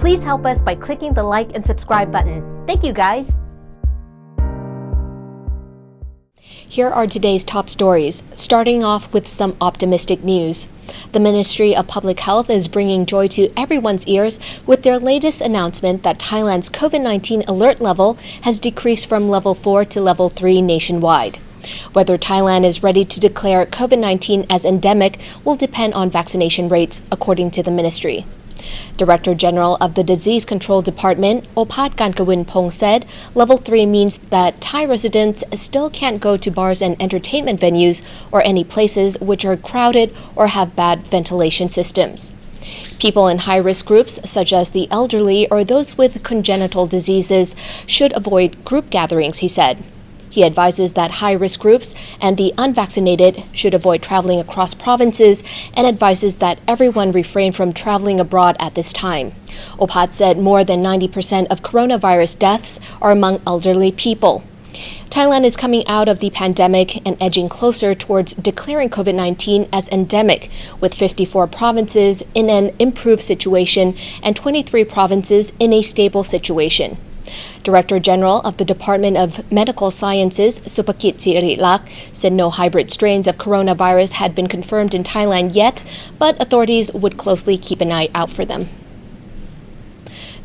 Please help us by clicking the like and subscribe button. Thank you, guys. Here are today's top stories, starting off with some optimistic news. The Ministry of Public Health is bringing joy to everyone's ears with their latest announcement that Thailand's COVID-19 alert level has decreased from level 4 to level 3 nationwide. Whether Thailand is ready to declare COVID-19 as endemic will depend on vaccination rates, according to the ministry. Director General of the Disease Control Department, Opat Kankawin-pong, said Level 3 means that Thai residents still can't go to bars and entertainment venues or any places which are crowded or have bad ventilation systems. People in high-risk groups, such as the elderly or those with congenital diseases, should avoid group gatherings, he said. He advises that high-risk groups and the unvaccinated should avoid traveling across provinces and advises that everyone refrain from traveling abroad at this time. Opat said more than 90% of coronavirus deaths are among elderly people. Thailand is coming out of the pandemic and edging closer towards declaring COVID-19 as endemic, with 54 provinces in an improved situation and 23 provinces in a stable situation. Director General of the Department of Medical Sciences, Supakit Sirilak, said no hybrid strains of coronavirus had been confirmed in Thailand yet, but authorities would closely keep an eye out for them.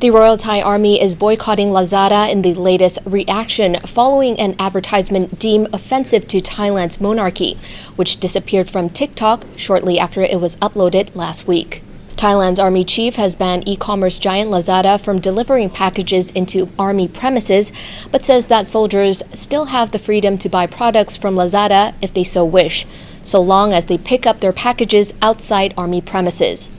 The Royal Thai Army is boycotting Lazada in the latest reaction following an advertisement deemed offensive to Thailand's monarchy, which disappeared from TikTok shortly after it was uploaded last week. Thailand's army chief has banned e-commerce giant Lazada from delivering packages into army premises, but says that soldiers still have the freedom to buy products from Lazada if they so wish, so long as they pick up their packages outside army premises.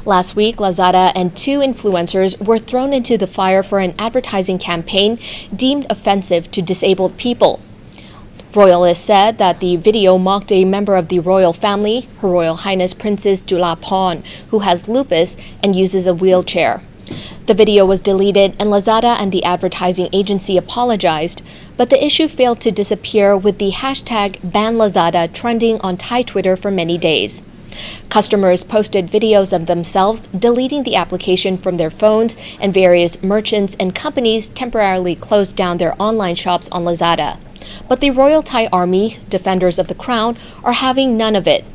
Last week, Lazada and 2 influencers were thrown into the fire for an advertising campaign deemed offensive to disabled people. Royalists said that the video mocked a member of the royal family, Her Royal Highness Princess Julapon, who has lupus and uses a wheelchair. The video was deleted and Lazada and the advertising agency apologized, but the issue failed to disappear with the hashtag #BanLazada trending on Thai Twitter for many days. Customers posted videos of themselves deleting the application from their phones, and various merchants and companies temporarily closed down their online shops on Lazada. But the Royal Thai Army, defenders of the crown, are having none of it.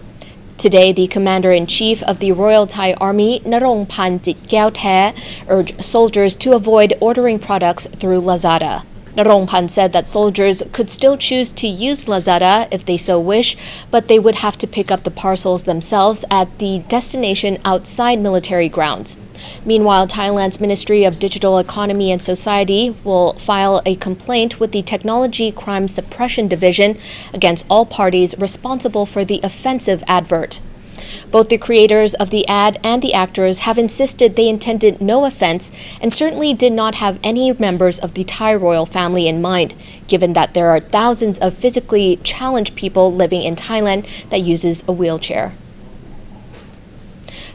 Today, the Commander-in-Chief of the Royal Thai Army, Narongpan Jitkaew, urged soldiers to avoid ordering products through Lazada. Narongpan said that soldiers could still choose to use Lazada if they so wish, but they would have to pick up the parcels themselves at the destination outside military grounds. Meanwhile, Thailand's Ministry of Digital Economy and Society will file a complaint with the Technology Crime Suppression Division against all parties responsible for the offensive advert. Both the creators of the ad and the actors have insisted they intended no offense and certainly did not have any members of the Thai royal family in mind, given that there are thousands of physically challenged people living in Thailand that uses a wheelchair.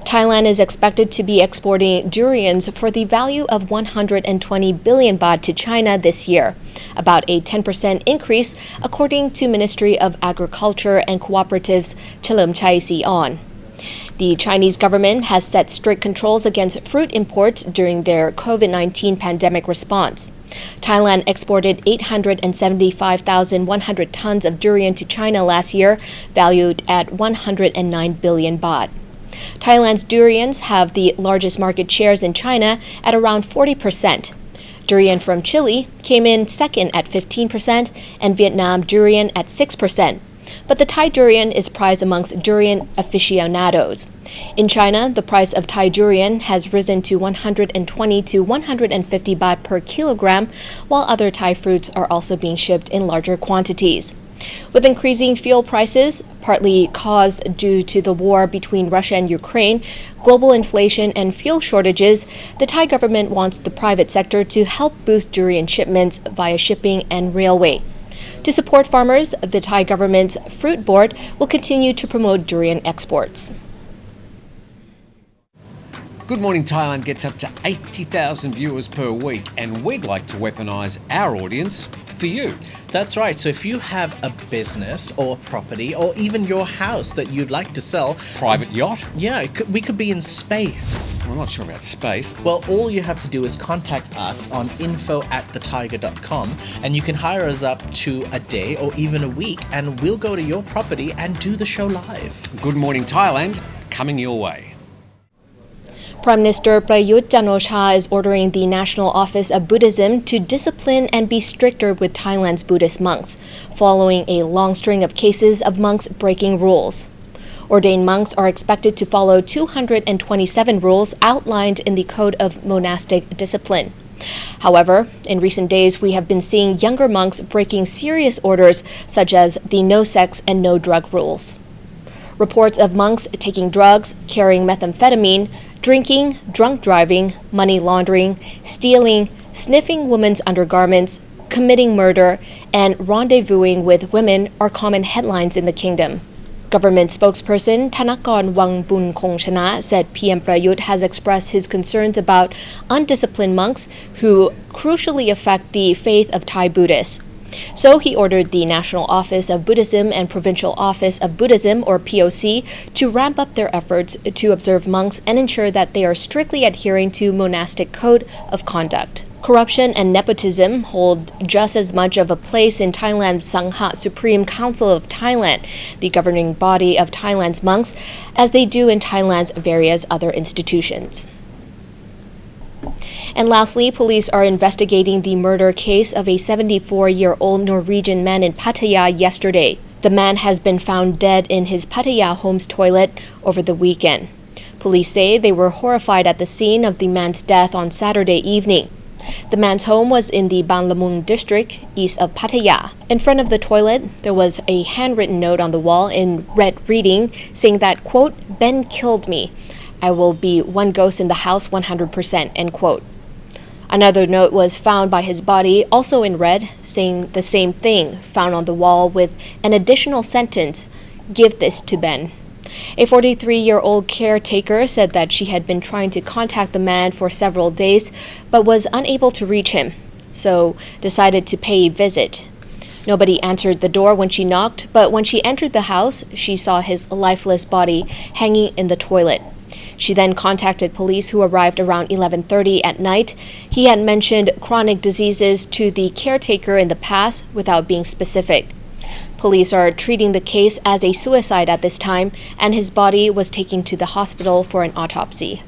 Thailand is expected to be exporting durians for the value of 120 billion baht to China this year, about a 10% increase, according to Ministry of Agriculture and Cooperatives Chalermchai Sion. The Chinese government has set strict controls against fruit imports during their COVID-19 pandemic response. Thailand exported 875,100 tons of durian to China last year, valued at 109 billion baht. Thailand's durians have the largest market shares in China at around 40%. Durian from Chile came in second at 15% and Vietnam durian at 6%. But the Thai durian is prized amongst durian aficionados. In China, the price of Thai durian has risen to 120 to 150 baht per kilogram, while other Thai fruits are also being shipped in larger quantities. With increasing fuel prices, partly caused due to the war between Russia and Ukraine, global inflation and fuel shortages, the Thai government wants the private sector to help boost durian shipments via shipping and railway. To support farmers, the Thai government's Fruit Board will continue to promote durian exports. Good Morning Thailand gets up to 80,000 viewers per week, and we'd like to weaponise our audience for you. That's right. So if you have a business or a property or even your house that you'd like to sell, Private yacht? yeah, we could be in space. I'm not sure about space. Well, all you have to do is contact us on info@thethaiger.com, and you can hire us up to a day or even a week, and we'll go to your property and do the show live. Good Morning Thailand, coming your way. Prime Minister Prayut Chan-o-cha is ordering the National Office of Buddhism to discipline and be stricter with Thailand's Buddhist monks, following a long string of cases of monks breaking rules. Ordained monks are expected to follow 227 rules outlined in the Code of Monastic Discipline. However, in recent days, we have been seeing younger monks breaking serious orders such as the no sex and no drug rules. Reports of monks taking drugs, carrying methamphetamine, drinking, drunk driving, money laundering, stealing, sniffing women's undergarments, committing murder, and rendezvousing with women are common headlines in the kingdom. Government spokesperson Thanakorn Wangbunkongchana said PM Prayut has expressed his concerns about undisciplined monks who crucially affect the faith of Thai Buddhists. So he ordered the National Office of Buddhism and Provincial Office of Buddhism, or POC, to ramp up their efforts to observe monks and ensure that they are strictly adhering to monastic code of conduct. Corruption and nepotism hold just as much of a place in Thailand's Sangha Supreme Council of Thailand, the governing body of Thailand's monks, as they do in Thailand's various other institutions. And lastly, police are investigating the murder case of a 74-year-old Norwegian man in Pattaya yesterday. The man has been found dead in his Pattaya home's toilet over the weekend. Police say they were horrified at the scene of the man's death on Saturday evening. The man's home was in the Banglamung district, east of Pattaya. In front of the toilet, there was a handwritten note on the wall in red reading saying that, quote, "Ben killed me. I will be one ghost in the house 100%, end quote. Another note was found by his body, also in red, saying the same thing, found on the wall with an additional sentence, "Give this to Ben." A 43-year-old caretaker said that she had been trying to contact the man for several days, but was unable to reach him, so decided to pay a visit. Nobody answered the door when she knocked, but when she entered the house, she saw his lifeless body hanging in the toilet. She then contacted police, who arrived around 11:30 at night. He had mentioned chronic diseases to the caretaker in the past without being specific. Police are treating the case as a suicide at this time, and his body was taken to the hospital for an autopsy.